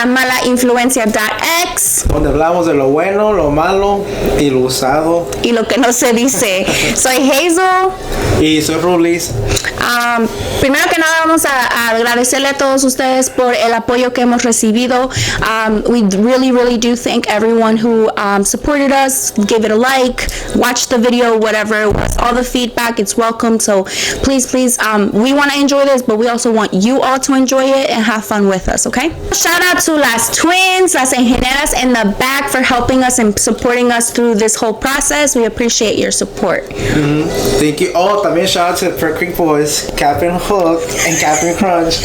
la MalaInfluencia.x, donde hablamos de lo bueno, lo malo y lo usado. Y lo que no se dice. Soy Hazel. Y soy Rulis. Primero que nada vamos a agradecerle a todos ustedes por el apoyo que hemos recibido. We really do thank everyone who supported us, gave it a like, watched the video, whatever it was. All the feedback, it's welcome. So please, we want to enjoy this, but we also want you all to enjoy it and have fun with us, okay? Shout out to las twins, las ingenieras in the back for helping us and supporting us through this whole process. We appreciate your support. Thank you all. También shout out to the Pearl Creek boys, Captain Hook and Captain Crunch.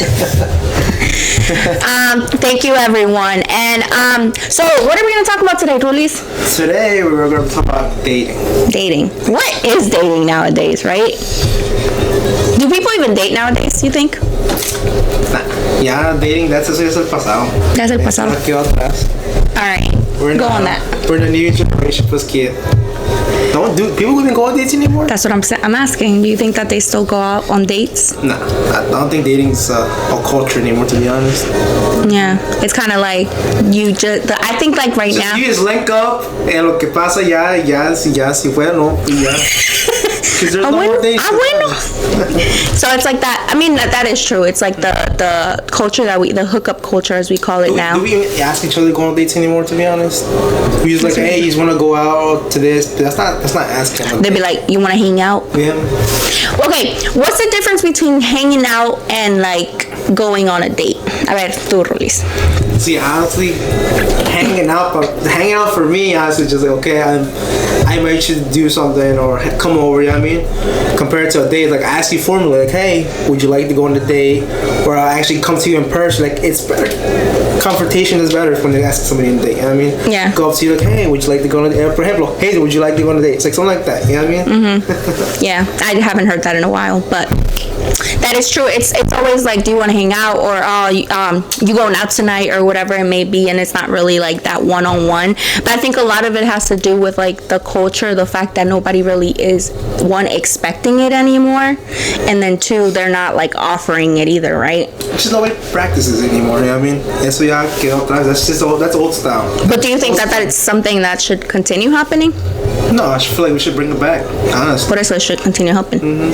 Thank you, everyone. And so what are we going to talk about today, Rulis? Today we're going to talk about dating. Dating. What is dating nowadays, right? Do people even date nowadays, you think? Nah. Yeah, dating, that's el pasado. That's el pasado. Quedó atrás. Alright, go on that. We're in the new generation, pues kid. Do people even go on dates anymore? That's what I'm asking. Do you think that they still go out on dates? Nah, I don't think dating's a culture anymore, to be honest. Yeah, it's kind of like you just. I think like right now. You just link up, and lo que pasa ya, si fue no, y ya. Because there's no more dates. So it's like that. I mean, that is true. It's like the culture that the hookup culture as we call it now. Do we even ask each other to go on dates anymore? To be honest, we just like, hey, you just want to go out to this. That's not asking. They'd be like, you want to hang out? Yeah. Okay, what's the difference between hanging out and like going on a date? A ver, tú, Rulis. See, honestly, hanging out for me, honestly, just like, okay, I might should do something or come over, you know what I mean? Compared to a date, like I actually formally, like, hey, would you like to go on a date? Or I'll actually come to you in person, like it's better. Confrontation is better when they ask somebody on a date, you know what I mean? Yeah. Go up to you like, hey, would you like to go on a date? For example, hey, would you like to go on a date? It's like something like that, you know what I mean? Mm-hmm. Yeah, I haven't heard that in a while, but that is true. It's always like, do you want to hang out, or you going out tonight, or whatever it may be, and it's not really like that one-on-one. But I think a lot of it has to do with like the culture, the fact that nobody really is, one, expecting it anymore, and then two, they're not like offering it either, right? Just nobody practices anymore, you know what I mean? Eso ya quedó atrás. That's old style. But do you think that it's something that should continue happening? No, I feel like we should bring it back, honestly. Por eso it should continue happening.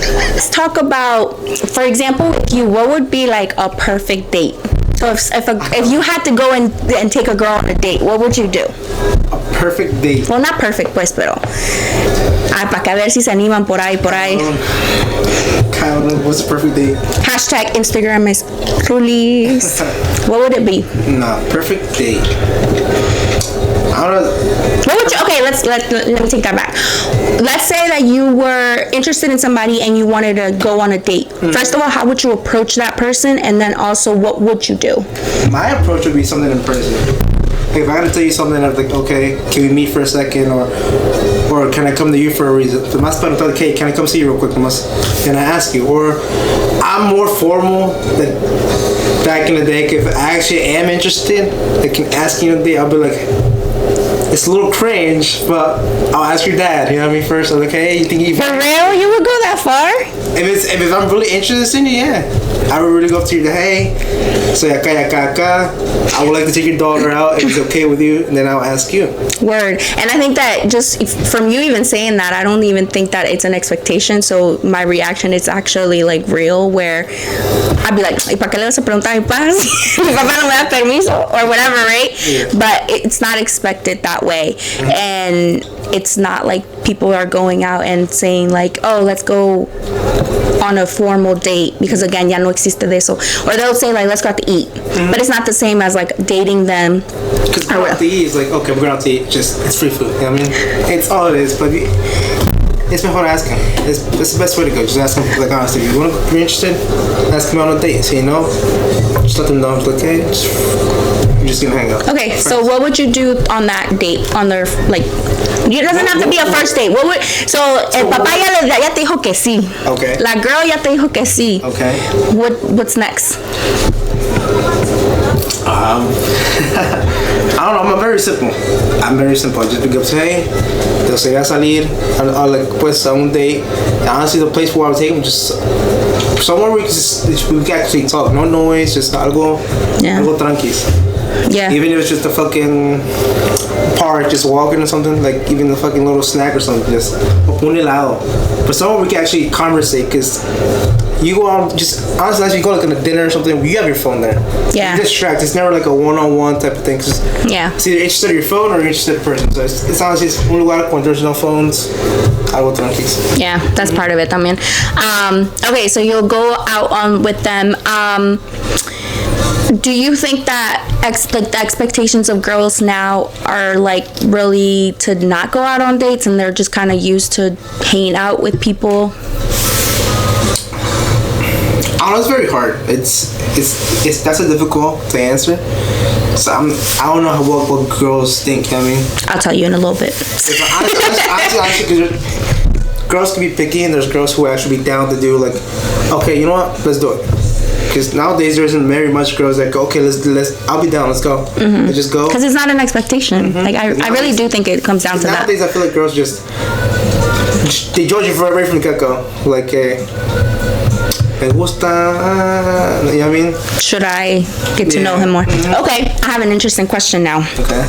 Let's talk about, for example, what would be like a perfect date? So if you had to go and take a girl on a date, what would you do? A perfect date. Well, not perfect, pues, pero para que a ver si se animan por ahí. What's the perfect date? Hashtag Instagram is Rulis. What would it be? Nah, perfect date. I don't know. What would you, okay, let me take that back. Let's say that you were interested in somebody and you wanted to go on a date. First of all, how would you approach that person? And then also, what would you do? My approach would be something in person. Hey, if I gotta tell you something, I'm like, okay, can we meet for a second, or can I come to you for a reason? Mas para todo, okay, can I come see you real quick? Can I ask you? Or I'm more formal than back in the day. If I actually am interested, I can ask you on a date. I'll be like, it's a little cringe, but I'll ask your dad. You know what I mean? First, I'm like, hey, you think for real? You would go that far? If I'm really interested in you, yeah, I would really go up to you. Hey, so acá. I would like to take your daughter out if it's okay with you, and then I'll ask you. Word. And I think that just from you even saying that, I don't even think that it's an expectation. So my reaction is actually like real, where I'd be like, ¿y para qué le vas a preguntar a mi papá? Mi papá no me da permiso, or whatever, right? Yeah. But it's not expected that way. Mm-hmm. And it's not like people are going out and saying like, oh, let's go on a formal date, because again, ya no existe de eso. Or they'll say like, let's go out to eat. Mm-hmm. But it's not the same as like dating them. Because going out to eat is like, okay, we're going out to eat, just it's free food, you know what I mean? It's all it is, but it's mejor asking. It's the best way to go. Just ask them, like, honestly, if you're interested, ask them out on a date. Say no, just let them know. It's like, okay, you're just gonna hang out. Okay, so what would you do on that date? On their, like, it doesn't have to be a first date. What would, so el papá ya te dijo que sí. Okay. La girl ya te dijo que sí. Okay. What's next? I don't know. I'm very simple. I just pick up, say, hey, they'll say I salir, I'll like pues a un date. And honestly, the place where I would take them just somewhere we can actually talk. No noise, just algo tranquis. Yeah. Even if it's just a fucking park, just walking or something, like even a fucking little snack or something, just un helado. But somewhere we can actually conversate, because you go out, just honestly, as you go like on a dinner or something, you have your phone there. Yeah. You're distracted. It's never like a one-on-one type of thing. Cause yeah. It's either interested in your phone or you're interested in the person. So it's honestly, it's un lugar when there's no phones, algo tranquis. Yeah, that's part of it también. Okay, so you'll go out on with them. Do you think that like the expectations of girls now are like really to not go out on dates, and they're just kind of used to hanging out with people? I don't know, it's very hard. It's that's a difficult to answer. So I don't know what girls think. I mean, I'll tell you in a little bit. Honestly, because girls can be picky, and there's girls who actually be down to do like, okay, you know what, let's do it. Because nowadays there isn't very much girls that go, okay, let's I'll be down, let's go. Let's just go. Because it's not an expectation. Like I really do think it comes down to that. Nowadays I feel like girls just they judge you right from the get-go. Like, me gusta, you know what I mean? Should I get to know him more? Okay, I have an interesting question now. Okay.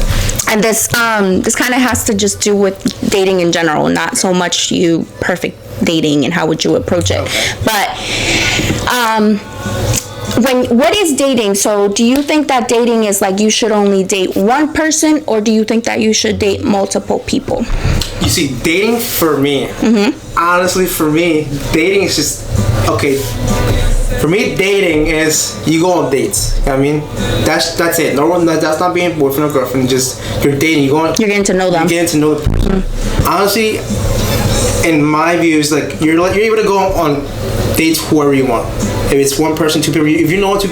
And this kind of has to just do with dating in general, not so much you perfect dating and how would you approach it. Okay. But what is dating? So do you think that dating is like you should only date one person, or do you think that you should date multiple people? You see, dating for me, honestly, for me, dating is just, okay, for me, dating is you go on dates. You know what I mean? That's it. No one. That's not being boyfriend or girlfriend. Just you're dating. You're getting to know them. You're getting to know the person. Honestly, in my view, it's like you're able to go on dates whoever you want. If it's one person, two people, if you know two,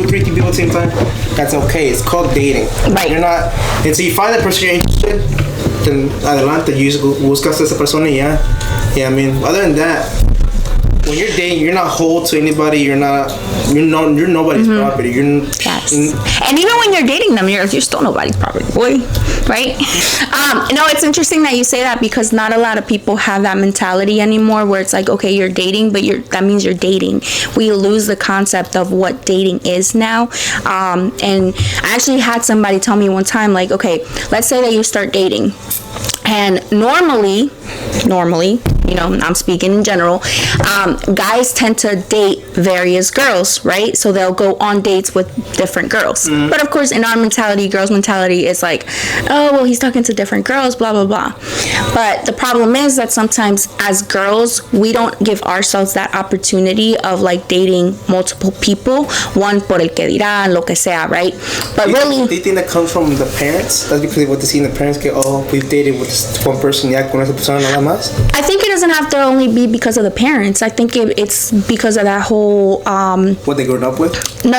three people at the same time, that's okay. It's called dating. Right. You're not. And so you find that person you're interested, then adelante, you buscas a esa persona y ya. Yeah, I mean, other than that, when you're dating, you're not hold to anybody. You're nobody's property. Yes. And even when you're dating them, you're still nobody's property, boy. Right? No, it's interesting that you say that, because not a lot of people have that mentality anymore, where it's like, okay, you're dating, but that means you're dating. We lose the concept of what dating is now. And I actually had somebody tell me one time, like, okay, let's say that you start dating. And normally, you know, I'm speaking in general, guys tend to date various girls, right? So they'll go on dates with different girls. But of course, in our mentality, girls' mentality is like, oh, well, he's talking to different girls, blah, blah, blah. But the problem is that sometimes as girls, we don't give ourselves that opportunity of like dating multiple people, one por el que dirán, lo que sea, right? But really... Do you think that comes from the parents? That's because what they see in the parents get, oh, we've dated with this one person, ya con esa persona nada más? I think it doesn't have to only be because of the parents. I think it's because of that whole what they grew up with. No.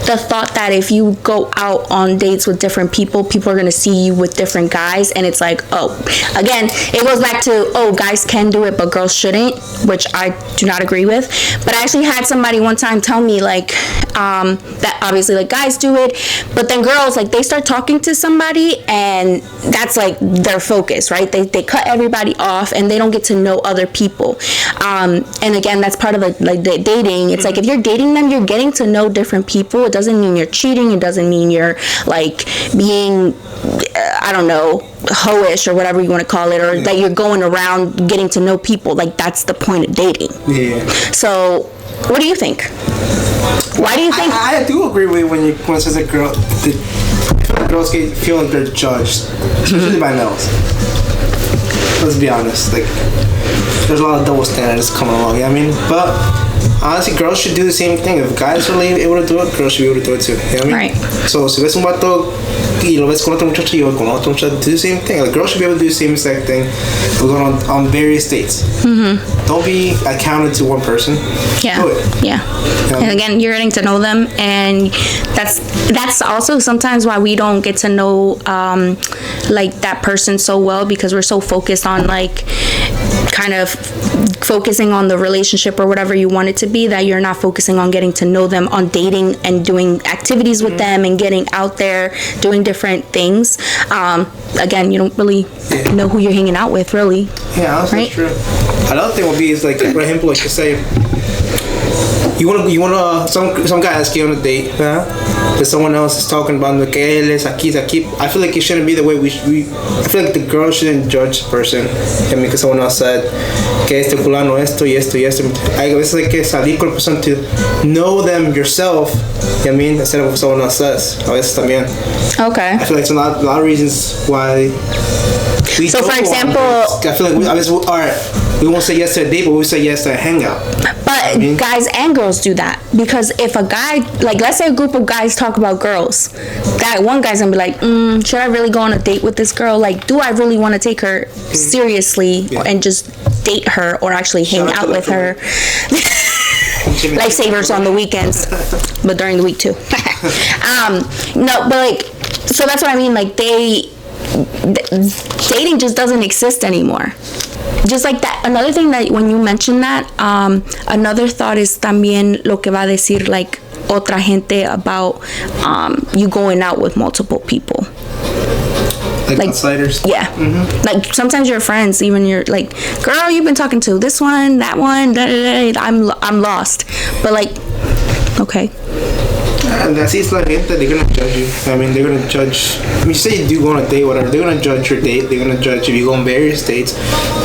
The thought that if you go out on dates with different people are gonna see you with different guys, and it's like, oh, again, it goes back to, oh, guys can do it but girls shouldn't, which I do not agree with. But I actually had somebody one time tell me like that obviously like guys do it, but then girls, like, they start talking to somebody and that's like their focus, right? They cut everybody off and they don't get to know other people. And again, that's part of the dating. It's like if you're dating them, you're getting to know different people. It doesn't mean you're cheating. It doesn't mean you're like being, I don't know, hoish or whatever you want to call it, or that you're going around getting to know people. Like, that's the point of dating. Yeah. So, what do you think? Why do you think? I do agree with when it says that girls feel like they're judged, especially by males. Let's be honest. Like, there's a lot of double standards coming along. You know what I mean? But honestly, girls should do the same thing. If guys are able to do it, girls should be able to do it too. You know what I mean? Right. So, si ves un vato y lo ves con otra muchacha y con otra muchacha, do the same thing. Like, girls should be able to do the same exact thing. We're going on various dates. Mm-hmm. Don't be accounted to one person. Yeah. Do it. Yeah. And again, you're getting to know them, and that's also sometimes why we don't get to know like that person so well, because we're so focused on like kind of focusing on the relationship or whatever you want it to be, that you're not focusing on getting to know them, on dating and doing activities with them and getting out there doing different things. Again, you don't really know who you're hanging out with, really. Yeah, that's right? True. Another thing would be is like, for example, like you say, you wanna some guy asks you on a date, that someone else is talking about the que él es aquí, I feel like it shouldn't be the way we I feel like the girl shouldn't judge the person. I mean, because someone else said que este fulano esto y esto y esto. I guess like que salir con la persona to know them yourself. I mean, instead of what someone else says. A veces también. Okay. I feel like there's a lot of reasons why. So, for example, I feel like we won't say yes to a date, but we say yes to a hangout. But guys and girls do that, because if a guy, like, let's say a group of guys talk about girls, that one guy's gonna be like, should I really go on a date with this girl? Like, do I really want to take her seriously and just date her, or actually hang out with her? Lifesavers on the weekends, but during the week too. No, but like, so that's what I mean. Like, dating just doesn't exist anymore. Just like that. Another thing that when you mention that, another thought is también lo que va a decir like otra gente about you going out with multiple people. Like outsiders. Yeah. Mm-hmm. Like sometimes your friends, even you're like, girl, you've been talking to this one, that one, I'm lost. But like, okay. And that's it's like they're gonna judge you. I mean, they're gonna judge. I mean, you say you do go on a date, whatever. They're gonna judge your date. They're gonna judge if you go on various dates.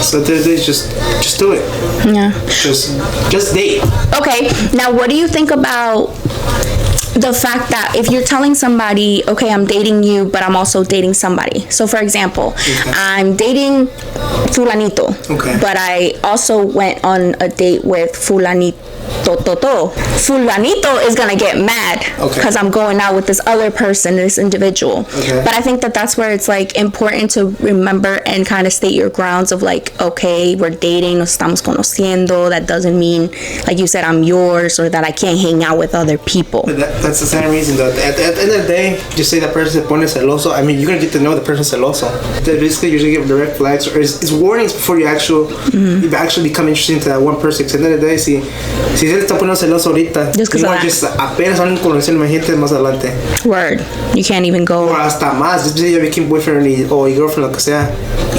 So they just do it. Yeah. Just date. Okay. Now, what do you think about the fact that if you're telling somebody, okay, I'm dating you, but I'm also dating somebody. So, for example, I'm dating fulanito, but I also went on a date with fulanito. Fulanito is gonna get mad because I'm going out with this other person, this individual. But I think that that's where it's like important to remember and kind of state your grounds of like, okay, we're dating, nos estamos conociendo. That doesn't mean, like you said, I'm yours, or that I can't hang out with other people. But that's the same reason though. At the end of the day, just say that person se pone celoso. I mean, you're gonna get to know the person celoso. Basically, you're gonna give the red flags, or it's warnings before you actually become interested into that one person. Because at the end of the day, si él está poniendo celoso ahorita, just apenas van conociendo más gente más adelante. Word. You can't even go. O hasta más. Just ya became boyfriend or girlfriend, lo que sea.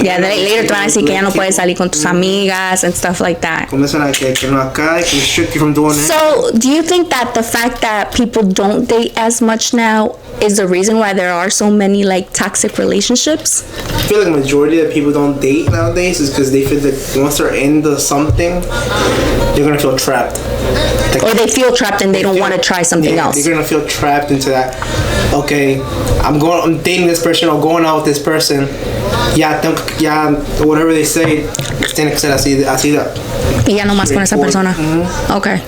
Yeah, later te van a decir que ya no puedes salir con tus amigas and stuff like that. Comienzan a que no acá, que restrict you from doing it. So, do you think that the fact that people don't date as much now is the reason why there are so many like toxic relationships? I feel like the majority of people don't date nowadays is because they feel that once they're into something, they're gonna feel trapped. Or they feel trapped and they don't want to try something else. They're gonna feel trapped into that. Okay, I'm dating this person or going out with this person. Whatever they say, tiene que ser así. Y ya no más con esa persona. Okay.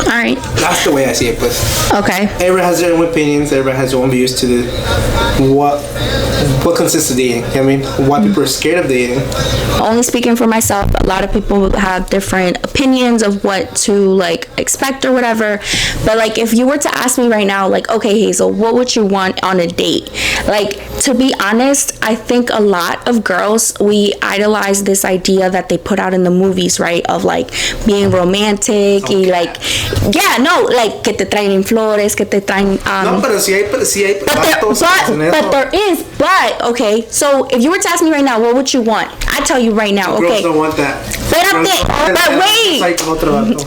All right. That's the way I see it, pues. Okay. Everyone has their own opinions. Everyone has their own views to what consists of dating. I mean, why people are scared of dating. Only speaking for myself, a lot of people have different opinions of what to like expect or whatever. But like, if you were to ask me right now, like, okay, Hazel, what would you want on a date? Like, to be honest, I think a lot of girls, we idolize this idea that they put out in the movies, right? Of like being romantic y like, yeah, no, like que te traen flores, que te traen. No, pero sí hay. But there is. But okay, so if you were to ask me right now, what would you want? I tell you right now, okay. Girls don't want that. But wait.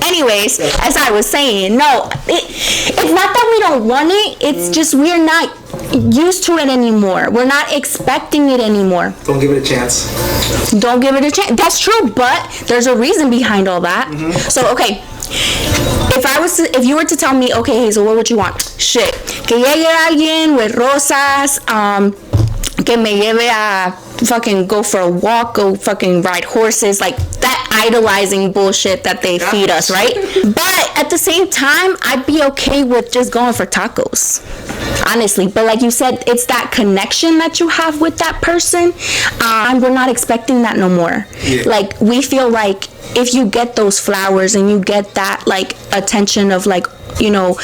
Anyways, as I was saying, no, it's not that we don't want it. It's just we're not used to it anymore. We're not expecting it anymore. Don't give it a chance. Don't give it a chance. That's true, but there's a reason behind all that. So okay, if you were to tell me, okay, Hazel, what would you want? Shit, que llegue alguien with rosas, que me lleve a fucking go for a walk, go fucking ride horses, like that idolizing bullshit that they feed us, right? But at the same time, I'd be okay with just going for tacos, honestly. But like you said, it's that connection that you have with that person. We're not expecting that no more. Like, we feel like if you get those flowers and you get that like attention of like, you know,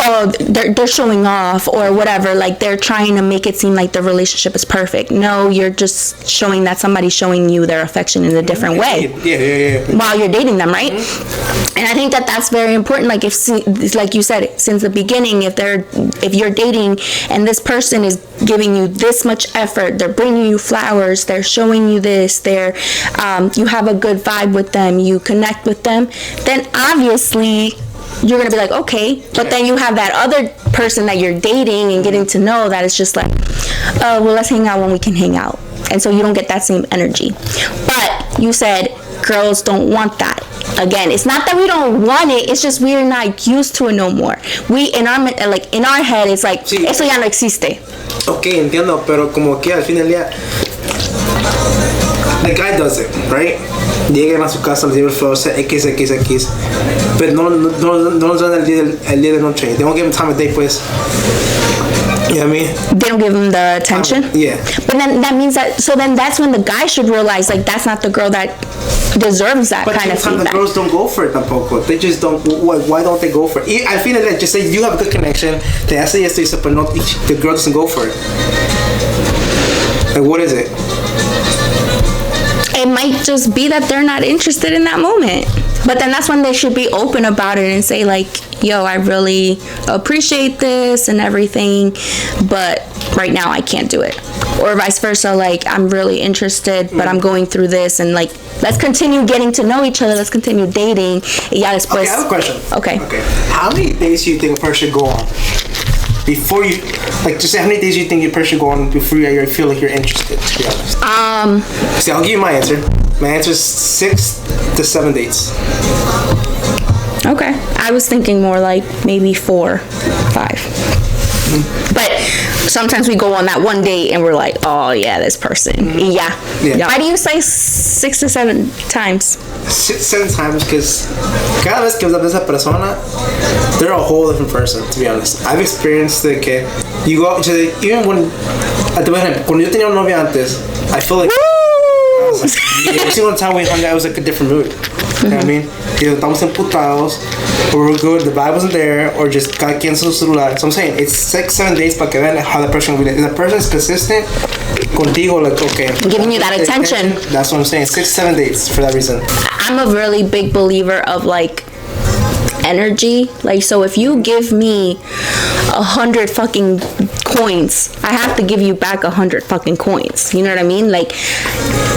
oh, they're showing off or whatever, like they're trying to make it seem like the relationship is perfect. No, you're just showing that somebody's showing you their affection in a different way. Yeah. While you're dating them, right? And I think that that's very important. Like like you said, since the beginning, if you're dating and this person is giving you this much effort, they're bringing you flowers, they're showing you this, you have a good vibe with them, you connect with them, then obviously you're gonna be like, okay. But then you have that other person that you're dating and getting to know that it's just like, oh, well, let's hang out when we can hang out. And so you don't get that same energy. But you said girls don't want that. Again, it's not that we don't want it, it's just we're not used to it no more. We in our head it's like, sí, eso ya no existe. Okay, entiendo, pero como que al fin del día the guy does it, right? Llegan a su casa, les lleva el flow, X, pero no nos dan el día de noche. They don't give him time of day, pues. You know what I mean? They don't give him the attention? Yeah. But then that means that, so then that's when the guy should realize, like, that's not the girl that deserves that kind of feedback. But the girls don't go for it tampoco. They just don't. Why don't they go for it? I feel like just say you have a good connection, te hace esto y eso, but no, the girl doesn't go for it. Like, what is it? It might just be that they're not interested in that moment. But then that's when they should be open about it and say like, yo, I really appreciate this and everything, but right now I can't do it. Or vice versa, like, I'm really interested, but I'm going through this, and like, let's continue getting to know each other, let's continue dating. Yeah, después. Okay, I have a question. Okay. How many days do you think a person should go on before you, like, just say how many days do you think a person should go on before you feel like you're interested, to be honest? See, I'll give you my answer. My answer is 6 to 7 dates. Okay. I was thinking more like maybe 4, 5. But sometimes we go on that one date and we're like, oh yeah, this person. Yeah. Why do you say 6 to 7 times? 7 times because cada vez que hablas de esa persona, they're a whole different person, to be honest. I've experienced that que you go, even when, cuando yo tenía una novia antes, I feel like every single time we hung out, it was like a different mood. You know what I mean? Either estamos emputados, or we're good, the vibe wasn't there, or just cada quien su celular. So I'm saying, it's 6, 7 days para que vean how the person will be. If the person is consistent contigo, like, okay. Giving you that attention. That's what I'm saying, 6, 7 days for that reason. I'm a really big believer of, like, energy. Like, so if you give me 100 fucking coins, I have to give you back 100 fucking coins. You know what I mean? Like,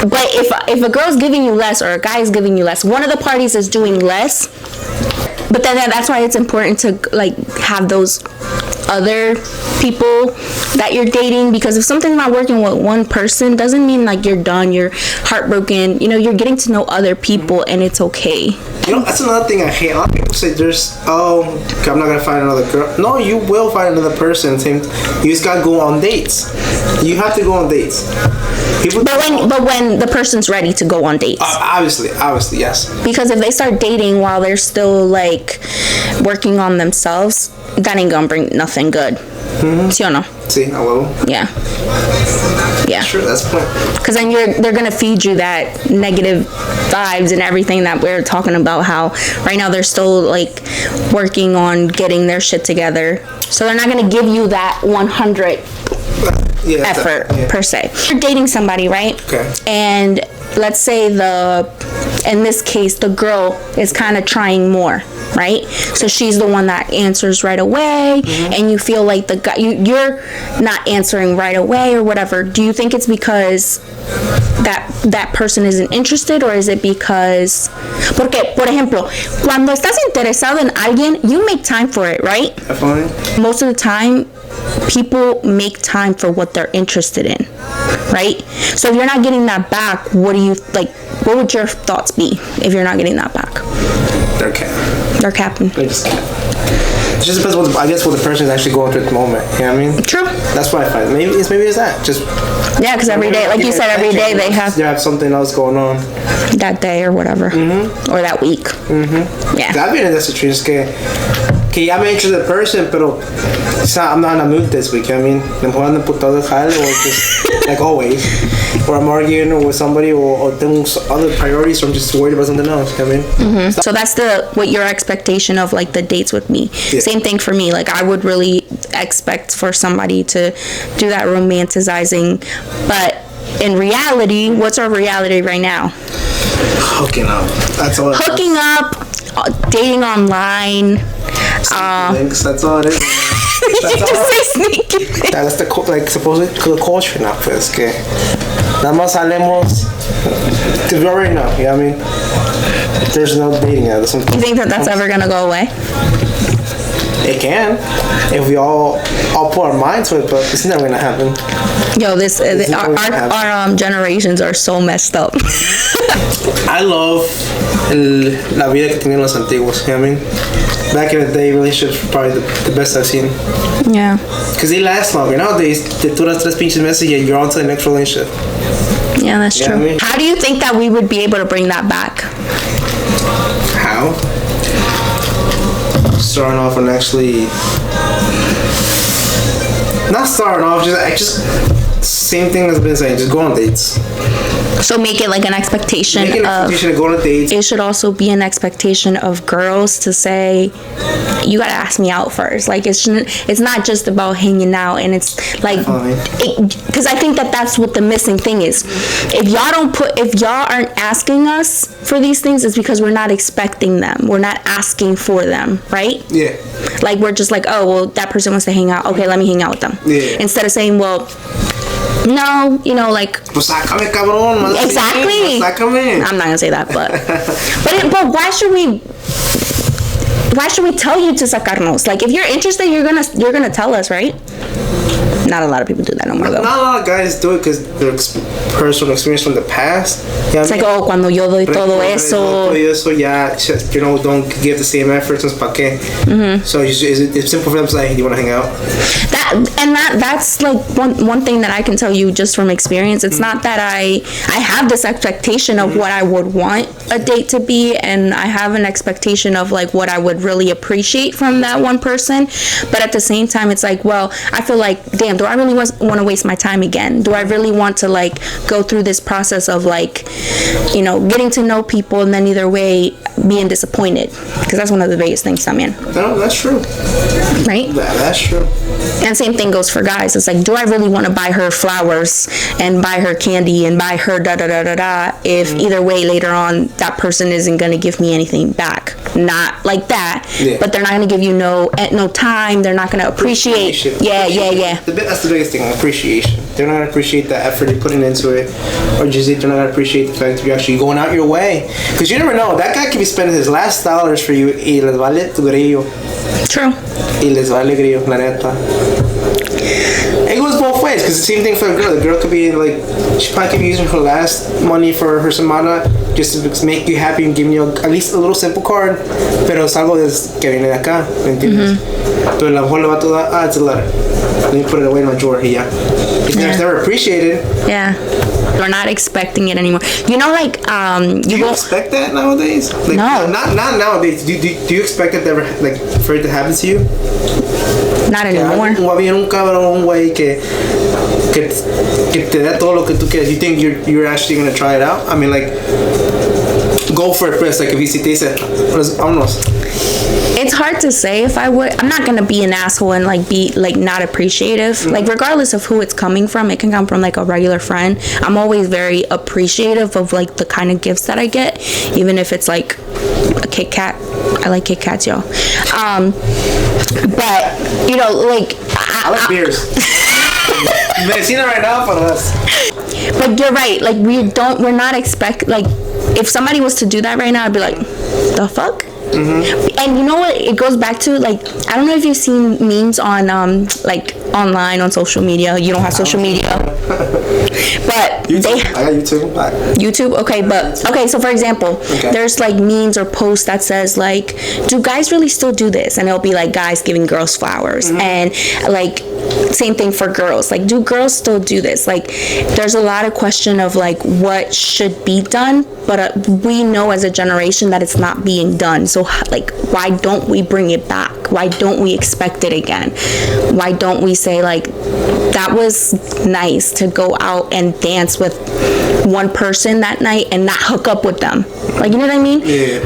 but if a girl's giving you less or a guy is giving you less, one of the parties is doing less. But then that's why it's important to like have those other people that you're dating, because if something's not working with one person, doesn't mean like you're done, you're heartbroken. You know, you're getting to know other people, and it's okay. You know, that's another thing I hate. A lot of people say I'm not gonna find another girl. No, you will find another person. You just gotta go on dates. You have to go on dates. But when the person's ready to go on dates. Obviously, yes. Because if they start dating while they're still like working on themselves, that ain't gonna bring nothing good. ¿Sí o no? Sí, a huevo. Yeah. Sure, that's the point. Because then they're gonna feed you that negative vibes and everything that we're talking about. How right now they're still like working on getting their shit together, so they're not gonna give you that 100 effort per se. You're dating somebody, right? Okay. And let's say in this case, the girl is kind of trying more, right? So she's the one that answers right away, and you feel like the guy, you're not answering right away or whatever. Do you think it's because that person isn't interested, or is it because, porque, por ejemplo, cuando estás interesado en alguien, you make time for it, right? Definitely. Most of the time, people make time for what they're interested in, right? So if you're not getting that back, what would your thoughts be if you're not getting that back? They're capping. They're just capping. It just depends what the person is actually going through at the moment. You know what I mean? True. That's what I find. Maybe it's that. Just because every day, like you said, every day they have something else going on that day or whatever, or that week. Yeah. I've been in that situation que que ya me interested person, pero I'm not in a mood this week. I mean, me mejor ando putado de jale, or just like always, or I'm arguing with somebody, or doing other priorities, or I'm just worried about something else. I mean, so that's what your expectation of like the dates with me. Yeah. Same thing for me. Like I would really expect for somebody to do that romanticizing, but in reality, what's our reality right now? hooking up. That's all. Hooking up, dating online. That's all it is. That's all. That's the like supposedly the culture now. Pues que nada más salemos. Cause we already know. You know what I mean? There's no dating now. You think that's ever gonna go away? It can, if we all put our minds to it, but it's never gonna happen. Yo, our generations are so messed up. I love la vida que tenían los antiguos. You know what I mean? Back in the day, relationships were probably the best I've seen. Yeah. Because they last longer. Nowadays, te duras tres pinches meses and you're on to the next relationship. Yeah, that's true. What I mean? How do you think that we would be able to bring that back? How? Starting off and actually not starting off, just same thing as I've been saying, just go on dates. So make it like an expectation Make an expectation to go on dates. It should also be an expectation of girls to say, you gotta ask me out first. Like it's not just about hanging out, and it's like, because I think that's what the missing thing is. If y'all aren't asking us for these things, it's because we're not expecting them. We're not asking for them, right? Yeah. Like we're just like, oh well, that person wants to hang out. Okay, let me hang out with them. Yeah. Instead of saying, well, no, you know, like. Pues sácame, cabrón. Exactly. Sácame. I'm not gonna say that, but but why should we? Why should we tell you to sacarnos? Like, if you're interested, you're gonna tell us, right? Not a lot of people do that no more, though. Not a lot of guys do it because their personal experience from the past. It's like, oh, cuando yo doy todo eso. Yeah, you know, don't give the same effort. ¿Pa qué? So it's simple for them to say, hey, do you want to hang out? That's like one thing that I can tell you just from experience. It's not that I have this expectation of what I would want a date to be, and I have an expectation of like what I would really appreciate from that one person. But at the same time, it's like, well, I feel like, damn, do I really want to waste my time again? Do I really want to like go through this process of like, you know, getting to know people and then either way being disappointed? Because that's one of the biggest things, también. No, that's true. Right? That's true. And same thing goes for guys. It's like, do I really want to buy her flowers and buy her candy and buy her da-da-da-da-da if either way later on that person isn't going to give me anything back? Not like that, but they're not going to give you no time. They're not going to appreciate. Yeah. That's the biggest thing, appreciation. They're not going to appreciate the effort you're putting into it, or just they're not going to appreciate the fact that you're actually going out your way. Because you never know, that guy could be spending his last dollars for you y les vale tu grillo. True. Y les vale grillo, la neta. It goes both ways, because the same thing for a girl. The girl could be like, she probably could be using her last money for her semana just to make you happy and giving you at least a little simple card, pero es algo que viene de acá, ¿me entiendes? Pero a lo mejor le va a dar, it's a letter. Let me put it away in my drawer here. It's never appreciated. Yeah. We're not expecting it anymore. You know, like, do you expect that nowadays? Like, no. Not nowadays. Do you expect it ever, like, for it to happen to you? Not anymore. Había un cabrón, güey, que te da todo lo que tú quieres. You think you're actually gonna try it out? I mean, like, go for it first. Like, if he te dice, vámonos. It's hard to say if I would. I'm not gonna be an asshole and like be like not appreciative. Like regardless of who it's coming from, it can come from like a regular friend. I'm always very appreciative of like the kind of gifts that I get, even if it's like a Kit Kat. I like Kit Kats, y'all. But you know, like I like beers. Medicina right now for us. But you're right. Like we're not like if somebody was to do that right now, I'd be like, the fuck. And you know what it goes back to? Like, I don't know if you've seen memes on like online on social media. You don't have social media, but YouTube. I got YouTube. Okay, but okay, so for example, there's like memes or posts that says like, do guys really still do this? And it'll be like guys giving girls flowers, and like same thing for girls. Like, do girls still do this? Like, there's a lot of question of like what should be done, but we know as a generation that it's not being done. So So like, why don't we bring it back? Why don't we expect it again? Why don't we say like, that was nice to go out and dance with one person that night and not hook up with them? Like, you know what I mean? Yeah.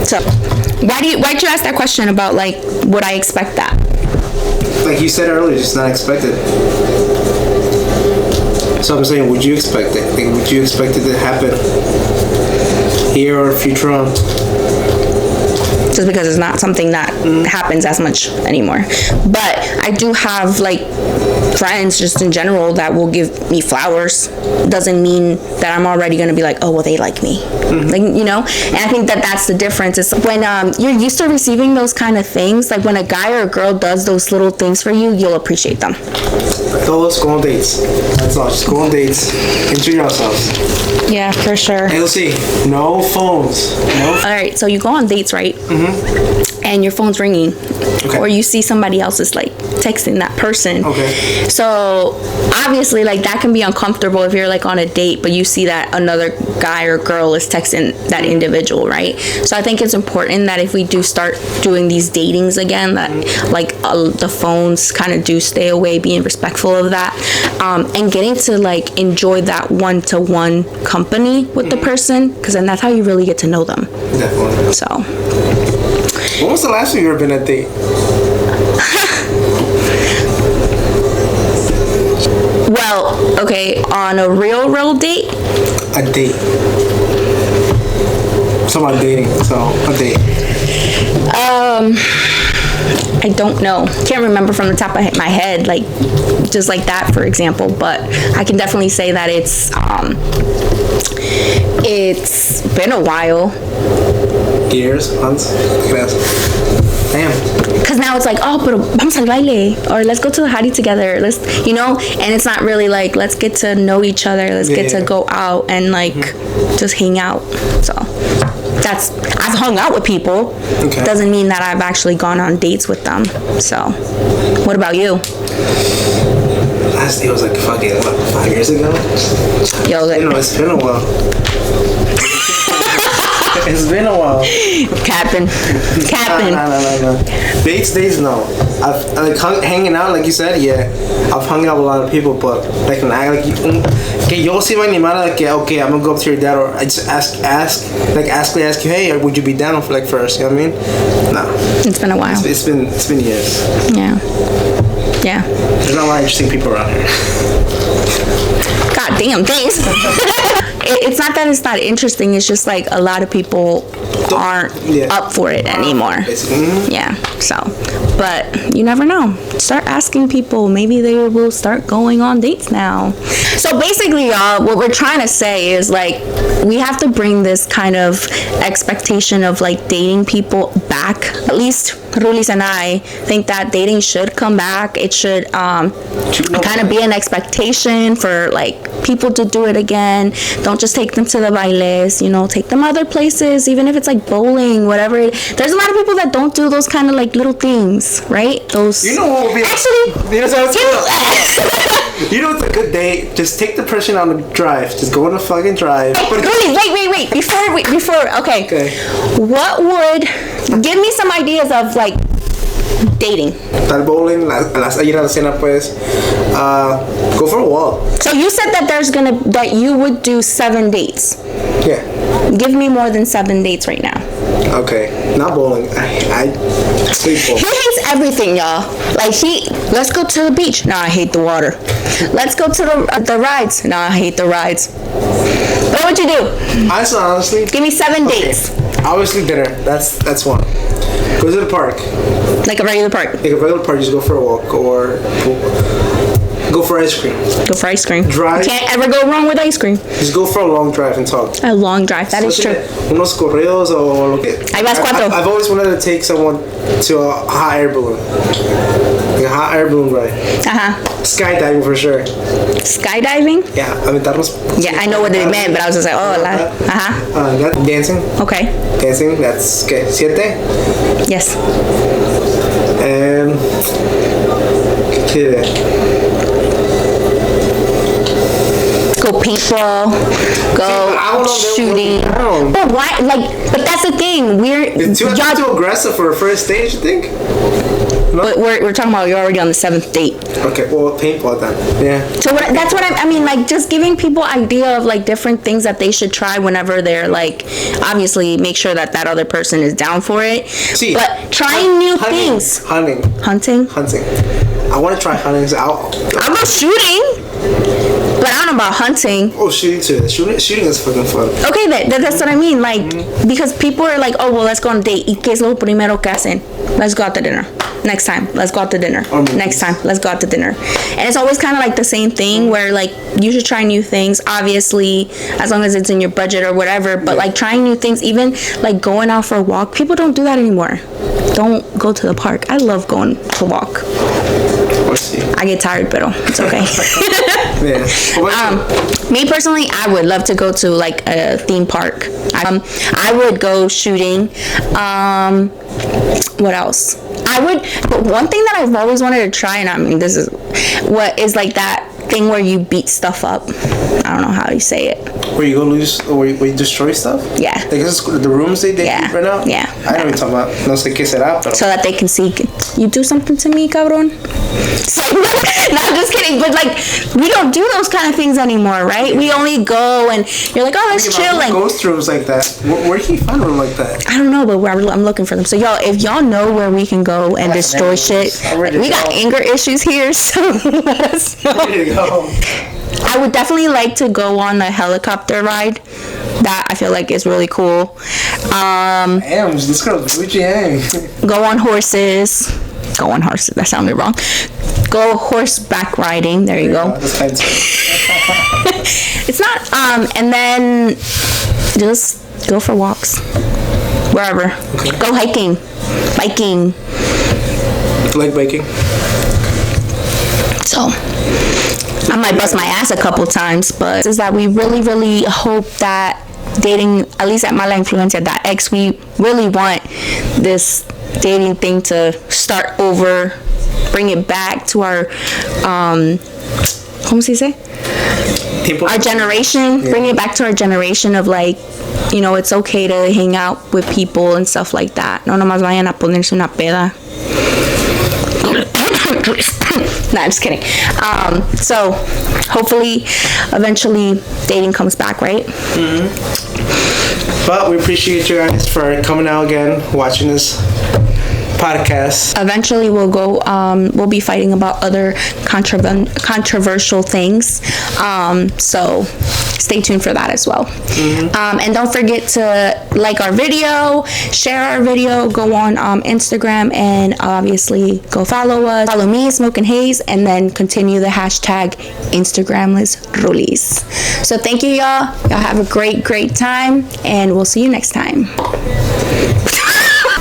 So why'd you ask that question about like, would I expect that? Like you said earlier, it's not expected. So I'm saying, would you expect it? Like, would you expect it to happen here or future on? Just because it's not something that happens as much anymore. But I do have like friends just in general that will give me flowers. Doesn't mean that I'm already gonna be like, oh well, they like me. Like, you know. And I think that that's the difference. It's when you're used to receiving those kind of things. Like when a guy or a girl does those little things for you, you'll appreciate them. Let's go on dates. That's all. Just go on dates. Enjoy yourselves. Yeah, for sure. And you'll see, no phones. All right, so you go on dates, right? And your phone's ringing, or you see somebody else is like texting that person. Okay. So obviously, like that can be uncomfortable if you're like on a date, but you see that another guy or girl is texting that individual, right? So I think it's important that if we do start doing these datings again, that like the phones kind of do stay away, being respectful of that, and getting to like enjoy that one-to-one company with the person, because then that's how you really get to know them. Definitely. So. When was the last time you ever been on a date? Well, okay, on a real date? A date. So I'm dating, so a date. I don't know. Can't remember from the top of my head, like, just like that, for example, but I can definitely say that it's been a while. Years, months, damn. Because now it's like, oh, pero vamos al baile, or let's go to the party together, let's, you know, and it's not really like, let's get to know each other, let's get to go out and like just hang out. So that's, I've hung out with people. Okay. Doesn't mean that I've actually gone on dates with them. So what about you? Last date was like fucking, what, 5 years ago? Yo, like, You know, it's been a while. It's been a while. Capping. No. Dates, no. I've like hanging out, like you said, yeah. I've hung out with a lot of people, but like when I like, que yo sí me animara, like, okay, I'm gonna go up to your dad, or I just ask you, hey, would you be down for like first? You know what I mean? No. It's been a while. It's been years. Yeah. There's not a lot of interesting people around here. God damn, thanks. It's not that it's not interesting, it's just like a lot of people aren't up for it anymore. Yeah, so, but you never know. Start asking people, maybe they will start going on dates now. So basically, y'all, what we're trying to say is like, we have to bring this kind of expectation of like dating people back. At least Rulis and I think that dating should come back. It should kind of be an expectation for like people to do it again. Don't just take them to the bailes, you know, take them other places, even if it's like bowling, whatever. There's a lot of people that don't do those kind of like little things, right? Those. You know what would be actually. You know what's You know what's a good date? Just take the person on the drive. Just go on a fucking drive. Wait. Before. Okay. What would give me some ideas of like dating? Tal bowling, ir a la cena, pues. Go for a walk. So you said that you would do 7 dates. Yeah. Give me more than 7 dates right now. Okay, not bowling. I sleep bowling. He hates everything, y'all. Like let's go to the beach. No, I hate the water. Let's go to the rides. No, I hate the rides. What would you do? Honestly. Give me 7 dates. Obviously dinner. That's one. Go to the park. Like a regular park. Like a regular park, just go for a walk or go for ice cream. Go for ice cream. Drive. You can't ever go wrong with ice cream. Just go for a long drive and talk. A long drive, that is true. Unos corridos o lo que. Ahí vas 4. I've always wanted to take someone to a hot air balloon. Like a hot air balloon ride. Skydiving for sure. Skydiving? Yeah, aventarnos. Yeah, I know what it meant, but I was just like, oh, dancing. Okay. Dancing, that's, ¿qué? 7? Yes. go paintball, go shooting. But why? Like, but that's the thing. It's too aggressive for a first date, you think? No? But we're talking about you're already on the 7th date. Okay, well, paintball then. Yeah. So that's what I mean. Like, just giving people idea of like different things that they should try whenever they're like, obviously make sure that other person is down for it. See, but trying new things. Hunting. I want to try hunting. I'm not shooting. But I don't know about hunting. Oh, shooting too. Shooting is fucking fun. Okay, that's what I mean. Like, because people are like, oh, well, let's go on a date. ¿Y qué es lo primero que hacen? Let's go out to dinner. Next time, let's go out to dinner. Next time, let's go out to dinner. And it's always kind of like the same thing where, like, you should try new things, obviously, as long as it's in your budget or whatever. But, like, trying new things, even, like, going out for a walk. People don't do that anymore. Don't go to the park. I love going to walk. I get tired, but it's okay. Me personally, I would love to go to like a theme park. I would go shooting. What else? But one thing that I've always wanted to try, and I mean, this is what is like that thing where you beat stuff up. I don't know how you say it. Where you go lose, or where you destroy stuff? Yeah. Like the rooms they keep right now? Yeah. I know what you're talking about. No sé qué será, pero... So that they can see, you do something to me, cabrón? So, no, I'm just kidding. But like, we don't do those kind of things anymore, right? We only go and you're like, oh, let's chill. Like, ghost rooms like that. Where can you find one like that? I don't know, but I'm looking for them. So y'all, if y'all know where we can go and destroy shit, we got anger issues here, so let us know. I would definitely like to go on a helicopter ride. That I feel like is really cool. Damn, this girl's Gucci. Go on horses. That sounded wrong. Go horseback riding. There you go. It's not. And then just go for walks wherever. Okay. Go hiking, biking. Like biking. So I might bust my ass a couple times, but is that we really, really hope that dating, at least at MalaInfluencia.x, we really want this dating thing to start over, bring it back to our, ¿cómo se dice? Our generation, bring it back to our generation of like, you know, it's okay to hang out with people and stuff like that. No nomás vayan a ponerse una peda. Nah, I'm just kidding. So hopefully eventually dating comes back, right? But we appreciate you guys for coming out again, watching this podcast. Eventually we'll go we'll be fighting about other controversial things, so stay tuned for that as well. And don't forget to like our video, share our video, go on Instagram, and obviously go follow us. Follow me, Smoke and Haze, and then continue the hashtag Instagramless Rulies. So thank you, y'all have a great time, and we'll see you next time.